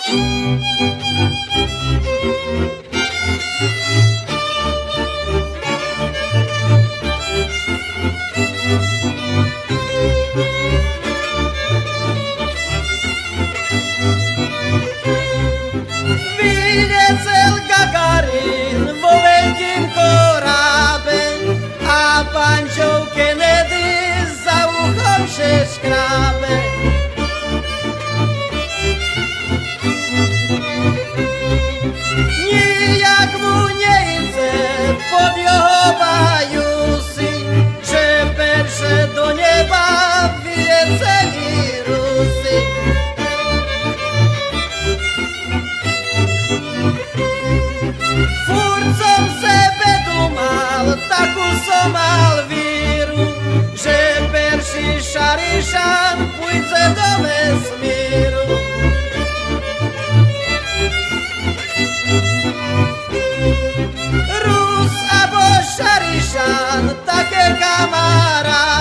Vyliecel Gagarin vo veľkým korábe a pán Joe Kennedy za uchom šeškrábe. Nijak mu nejde pod jeho bajusy, že perše do neba vylieceli Rusy. Furt som sebe dumal, takú som mal víru, že perší Šarišan pôjde do vesmíru. Rus abo Šarišan, také kamaráti,